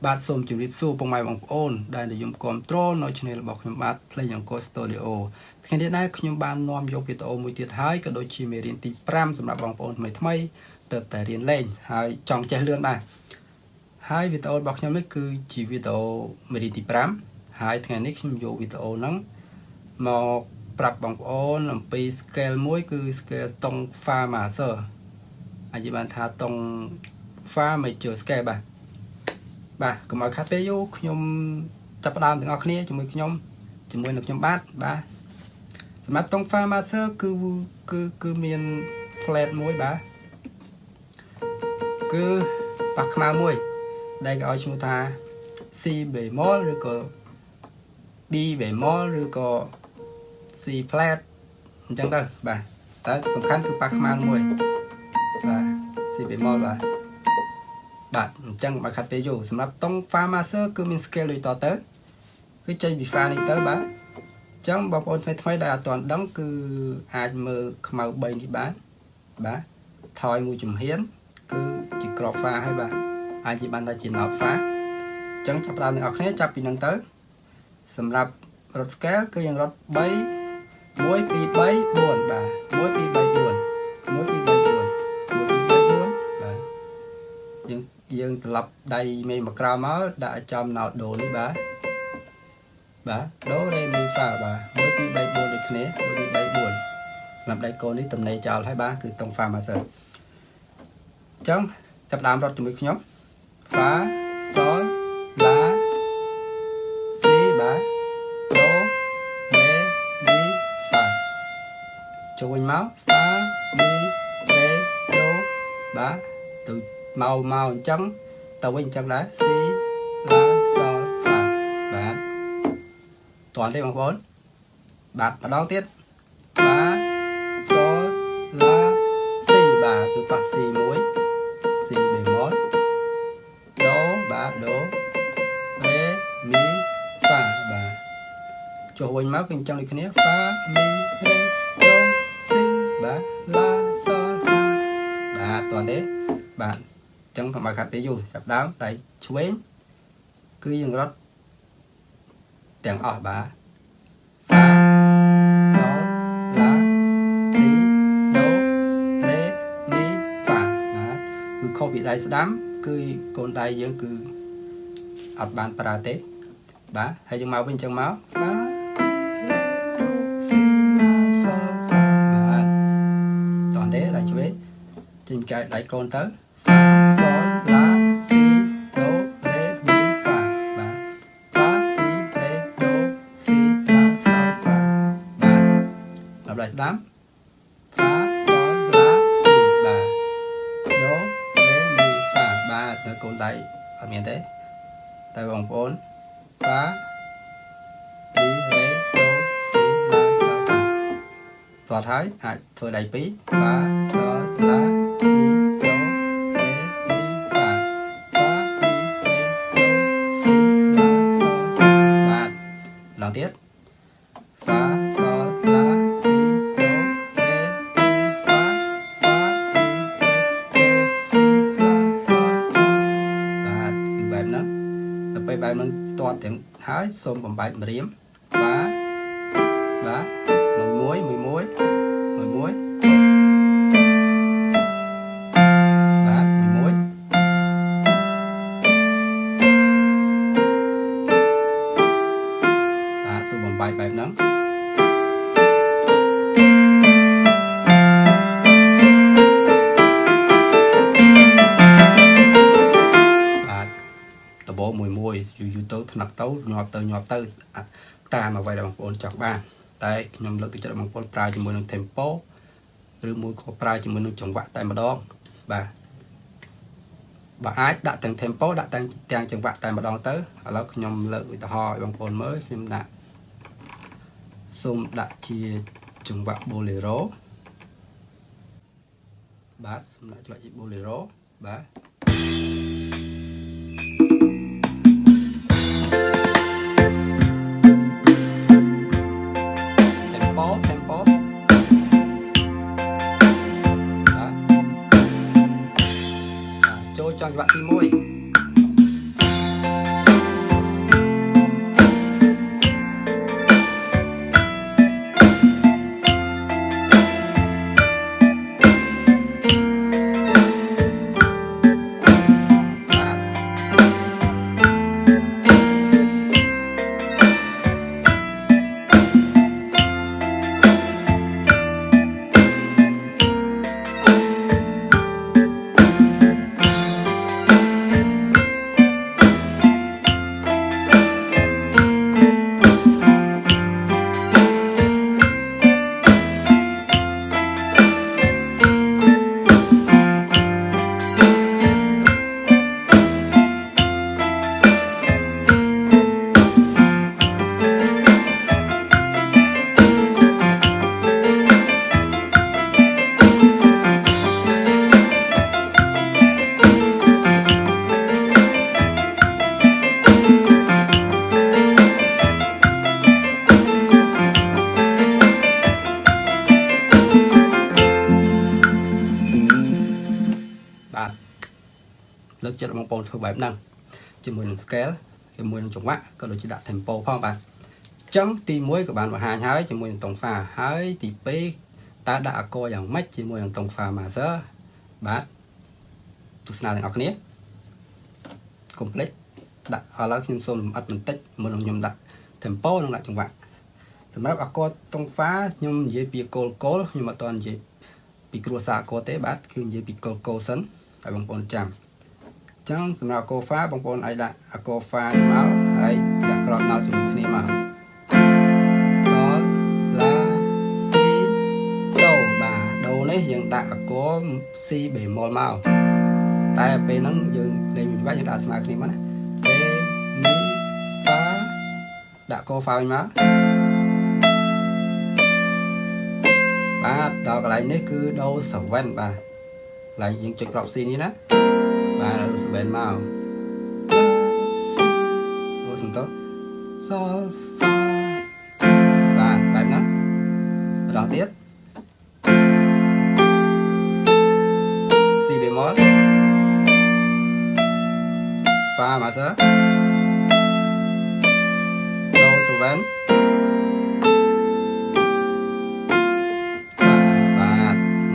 បាទសូមជម្រាបសួរពុកម៉ែបងប្អូនដែលនិយមគាំទ្រនៅ channel របស់ខ្ញុំបាទ Play Yanko Studio ថ្ងៃនេះដែរខ្ញុំបាននាំយកវីដេអូមួយទៀតហើយក៏ដូចជាមេរៀនទី5សម្រាប់បងប្អូនថ្មីទើបតែរៀនលេងហើយចង់ចេះលឿនដែរហើយវីដេអូរបស់ខ្ញុំនេះគឺជាវីដេអូមេរៀនទី5ហើយថ្ងៃនេះខ្ញុំយកវីដេអូហ្នឹងមកប្រាប់បងប្អូនអំពី scale មួយគឺ scale តុង Fa major អាចនិយាយបានថាតុង Fa major scale បាទកុំឲ្យខាត់ពេលយូរខ្ញុំចាប់ផ្ដើមទាំងអស់គ្នាជាមួយនឹងខ្ញុំបាទសម្រាប់តុង Fa major គឺមាន flat មួយបាទគឺប៉ះខ្មៅមួយដែលគេឲ្យឈ្មោះថា C bemol ឬក៏ B bemol ឬក៏ C flat អញ្ចឹងទៅបាទតែសំខាន់គឺប៉ះខ្មៅមួយបាទ C bemol បាទអញ្ចឹងបើខាត់ពេលយូរសម្រាប់តុង Fa major គឺមាន scale ដូចតទៅគឺចេញពី Fa នេះទៅបាទអញ្ចឹងបងប្អូនថ្មីដែលអត់ទាន់ដឹងគឺអាចមើលខ្មៅ3នេះបានបាទថយមួយជំហានគឺជាក្រប Fa ហើយបាទអាចនិយាយបានថាជា note Fa អញ្ចឹងចាប់ផ្ដើមអ្នកនរគ្នាចាប់ពីនឹងទៅសម្រាប់រត់ scale គឺយើងរត់3 1 2 3 4បាទ1 2 3 4 1 2 3 4 1 2 3 4 1 2 3 4បាទយើងត្រឡប់ដៃមេមកក្រោមមកដាក់ចំណោតដូនេះបាទដូរេមីហ្វាបាទ1 2 3 4ដូចគ្នា1 2 3 4សម្រាប់ដៃកូននេះតំណេចោលហើយបាទគឺតុង Fa major អញ្ចឹងចាប់ដើមរត់ជាមួយខ្ញុំ Fa Sol La Si បាទ Do Re Mi Fa ចូលវិញមក Fa Mi Re Do បាទទៅមកអញ្ចឹងទៅវិញអញ្ចឹងដែរ Si La Sol Fa បាទតោះទេបងប្អូនបាទម្ដងទៀត Fa Sol La Si បាទគឺប៉ះ Si មួយ Si bemol Do បាទ Do Re Mi Fa បាទចុះវិញមកគឺអញ្ចឹងដូចគ្នា Fa Mi Re Do Si បាទ La Sol Fa បាទតោះទេបាទអញ្ចឹងកុំឲ្យខាត់ពេលយូរចាប់ដើមដៃឆ្វេងគឺយើងរត់ទាំងអស់បាទ Fa Sol La Si Do Re Mi Fa បាទគឺខុសពីដៃស្ដាំគឺកូនដៃយើងគឺអត់បានប្រើទេបាទហើយយើងមកវិញអញ្ចឹងមក Fa Do Si La Sol Fa បាទតោះទេដៃឆ្វេងចេញកាយដៃកូនទៅ Fa Sol La Si Do Re Mi Fa បាទ Fa Mi Re Do Si La Sol Fa បាទដល់ដៃស្ដាំ Fa Sol La Si បាទ Do Re Mi Fa បាទហើយកូនដៃអត់មានទេតែបងប្អូន Fa Mi Re Do Si La Sol Fa ស្គាល់ហើយអាចធ្វើដៃពីរ Fa Sol La Si Do Re Mi Fa Fa Mi Re Do Si La Sol Fa បាទម្ដងទៀត Fa Sol La Si Do Re Mi Fa Fa Mi Re Do Si La Sol Fa បាទគឺបែបហ្នឹងដល់ពេលបែបហ្នឹងស្ទាត់ទាំងហើយសូមបំបែកម្រាមបាទមួយបាទមួយបាទសូមបំបែកបែបហ្នឹងបាទដបមួយយូរទៅថ្នាក់ទៅញាប់ទៅតាមអ្វីដែលបងប្អូនចង់បានតែខ្ញុំលើកទឹកចិត្តបងប្អូនប្រើជាមួយនឹង tempo ឬមួយក៏ប្រើជាមួយនឹងចង្វាក់តែម្ដងបាទបើអាចដាក់ទាំង tempo ដាក់ទាំងចង្វាក់តែម្ដងទៅឥឡូវខ្ញុំលើកឧទាហរណ៍ឲ្យបងប្អូនមើលខ្ញុំសូមដាក់ជាចង្វាក់ bolero បាទសូមដាក់ចង្វាក់ជា bolero បាទចូលចង្វាក់ទី1 chất bằng bồn thử bài năng chỉ mùi scale cái mùi trồng vạ có đôi chỉ đặt tempo phong bạn chấm ti muối của bạn và hai hái chỉ mùi tổng pha hái thì p ta đã coiอย่างmấy chỉ mùi tổng pha mà sớ bạn tu snaទាំងអស់គ្នា complete ដាក់ឥឡូវខ្ញុំសូមលម្អិតបន្តិចមុននឹងខ្ញុំដាក់ tempo និងដាក់ចង្វាក់សម្រាប់អាកតតុងហ្វាខ្ញុំនិយាយពីគោលខ្ញុំអត់ទាន់និយាយពីគ្រួសារអាកតទេបាទគឺនិយាយពីគោលសិនឲ្យបងប្អូនចាំអញ្ចឹងសម្រាប់អាកហ្វាបងប្អូនអាចដាក់អាកហ្វាមកហើយលាក់ក្រោតមកជាមួយគ្នាមកសឡាស៊ីដូបាទដូនេះយើងដាក់អាកស៊ីបេម៉ុលមកតែពេលហ្នឹងយើងលេងមួយច្បាស់យើងដាក់ស្មើគ្នាមកណាពេមីហ្វាដាក់កហ្វាវិញមកបាទដល់កន្លែងនេះគឺដូ7បាទកន្លែងយើងចុចក្រប C នេះណាបាទដូ7មកអូសំតោសលហ្វាបាទបែបហ្នឹងម្ដងទៀត C បេម៉ុលហ្វាមកសើដូ7បាទ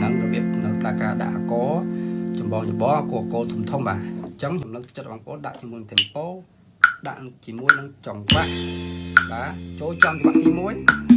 នឹងរបៀបនៅតាមការដាក់អកចម្បងអាកគោលធំបាទអញ្ចឹងខ្ញុំលើកចិត្តបងប្អូនដាក់ជាមួយ tempo ដាក់ជាមួយនឹងចង្វាក់បាទចូលចំចង្វាក់ទី1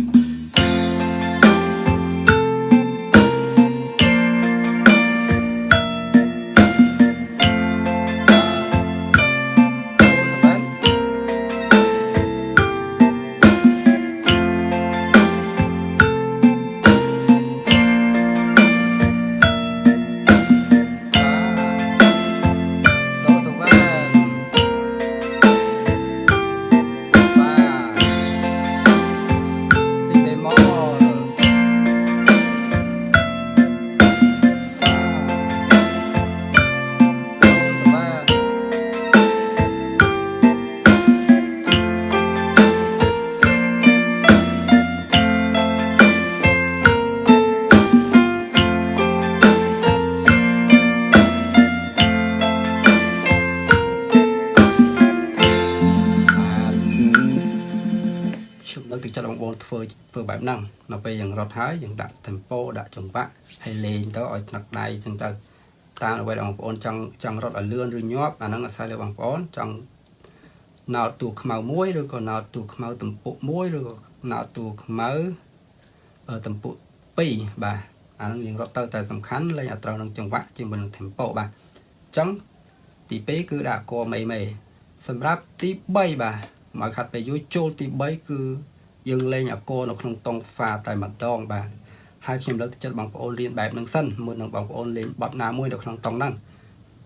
ធ្វើបែបហ្នឹងនៅពេលយើងរត់ហើយយើងដាក់ tempo ដាក់ចង្វាក់ហើយលេងទៅឲ្យថ្នាក់ដៃចឹងទៅតាមអ្វីដែលបងប្អូនចង់រត់ឲ្យលឿនឬញាប់អាហ្នឹងអាស្រ័យលើបងប្អូនចង់ណោតទូខ្មៅមួយឬក៏ណោតទូខ្មៅទំពុកមួយឬក៏ណោតទូខ្មៅទំពុក2បាទអាហ្នឹងយើងរត់ទៅតែសំខាន់លេងឲ្យត្រូវនឹងចង្វាក់ជាមួយនឹង tempo បាទអញ្ចឹងទី2គឺដាក់កមេសម្រាប់ទី3បាទមកខាត់ពេលយូរចូលទី3គឺយើងលេងអាកនៅក្នុងតុងហ្វាតែម្ដងបាទហើយខ្ញុំលើកទឹកចិត្តបងប្អូនរៀនបែបហ្នឹងសិនមុននឹងបងប្អូនលេងបទណាមួយនៅក្នុងតុងហ្នឹង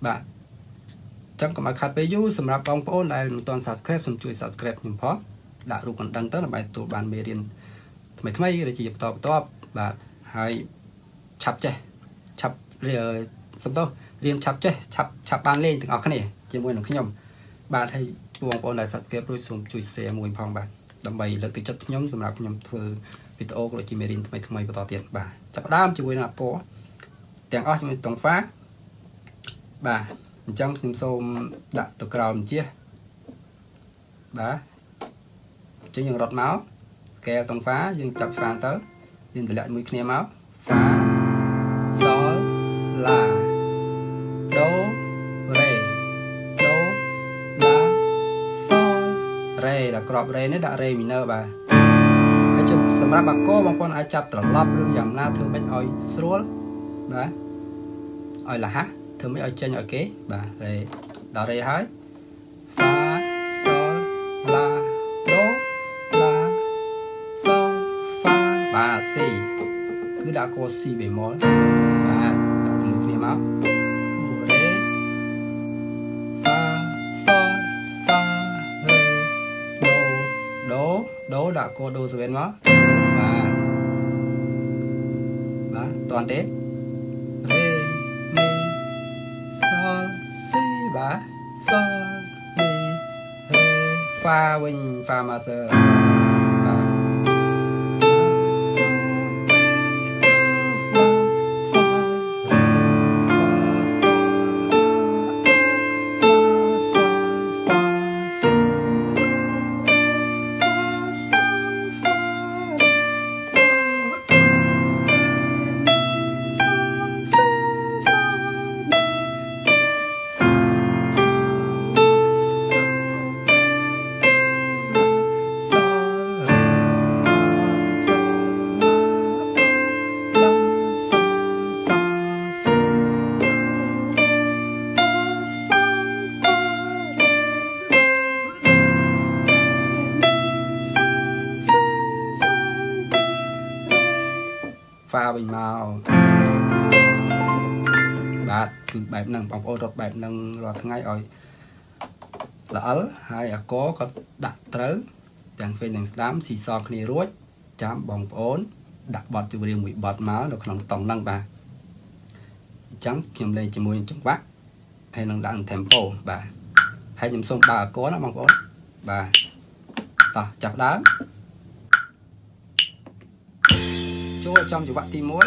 បាទអញ្ចឹងកុំឲ្យខាត់ពេលយូរសម្រាប់បងប្អូនដែលមិនទាន់ subscribe សូមជួយ subscribe ខ្ញុំផងដាក់រូបកណ្ដឹងទៅដើម្បីទទួលបានមេរៀនថ្មីឬជាបន្តបាទហើយឆាប់ចេះឆាប់សំដៅរៀនឆាប់ចេះឆាប់បានលេងទាំងអស់គ្នាជាមួយនឹងខ្ញុំបាទហើយបងប្អូនដែល subscribe រួចសូមជួយ share មួយផងបាទដើម្បីលើកទឹកចិត្តខ្ញុំសម្រាប់ខ្ញុំធ្វើវីដេអូក៏ដូចជាមេរៀនថ្មីបន្តទៀតបាទចាប់ផ្ដើមជាមួយនឹងអាកទាំងអស់ជាមួយតុងហ្វាបាទអញ្ចឹងខ្ញុំសូមដាក់ទៅក្រោមជះបាទអញ្ចឹងយើងរត់មក scale តុងហ្វាយើងចាប់ហ្វាទៅយើងតម្លាក់មួយគ្នាមកហ្វាសលឡាដូរ៉េដូឡាសលរ៉េដល់ក្របរ៉េនេះដាក់រ៉េ minor បាទហើយសម្រាប់អាកបងប្អូនអាចចាប់ត្រឡប់ឬយ៉ាងណាធ្វើម៉េចឲ្យស្រួលបាទឲ្យលះធ្វើម៉េចឲ្យចេញឲ្យគេបាទរ៉េដល់រ៉េហើយហ្វាសលឡាដូឡាសលហ្វាបាទ C គឺដាក់អាក C បេម៉ុលបាទដាក់មួយគ្នាមករ៉េហ្វាសលហ្វារ៉េដូដាក់កដូ7មកបាទតន់ទេរ៉េមីសលស៊ីបាទសលមីរ៉េហ្វាវិញហ្វាម៉ាសឺបាទស bình màu bát cứ bài năng bóng ô rột bài năng rồi ngay rồi là ớt hai có đặt trớ chẳng phê năng đám xì xò khní ruột chám bóng ốn đặt bọt cho riêng mũi bọt máu được lòng tổng năng bà trắng nhầm lên cho mùi trong vác hay năng đạn tempo bà hay nhầm xong bà có nó bóng ốn bà tỏ chạp đá chúa trong cho bạn tìm muối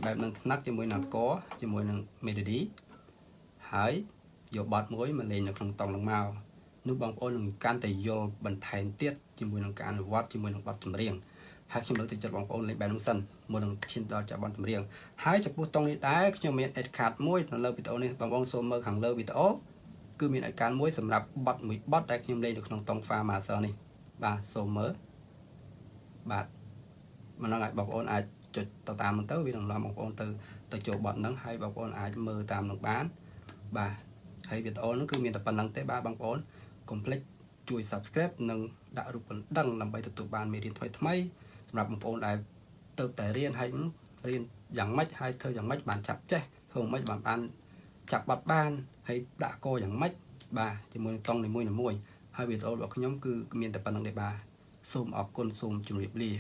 bài năng nắc cho mùi năng có cho mùi năng melody hãy vô bọt muối mà lên được lòng tòng lòng màu nút bóng ôn năng can tay vô bẩn thành tiết cho mùi năng can vót cho mùi năng bọt tầm riêng hai khi mới từ chợ bóng ôn lên bài năng sân mùi năng chín đo chợ bọt tầm riêng hai chợ bút tông đi đá cho miền ẹt khát muối thằng lơ bị tổ này bóng ôn xô mơ hàng lơ bị tổ cứ miền ẹt can muối sầm rạp bọt mũi bọt đại nhưng lên được lòng tòng pha mà sờ này và xô mơ bạt mà nó lại bóng ôn ai chụp tàu tam mình tới vì đồng làm một con từ chỗ bọn nó hay bảo con ai mơ tam được bán bà hay việc ôn nó cứ miền tập phần năng tế ba bằng ôn complex chui subscribe nâng đã được đăng làm bài tụ bàn mê điện thoại thay làm một ôn ai từ tại riêng hay riêng dạng mách hay thơ dạng mách bàn chặt chết thường mách bàn ăn chặt bát ban hay đã cô dạng mách bà thì mùi tông này mùi là mùi hai việc ôn bảo nhóm cứ miền tập phần năng để bà xôm ở con xôm chùm liệp lìa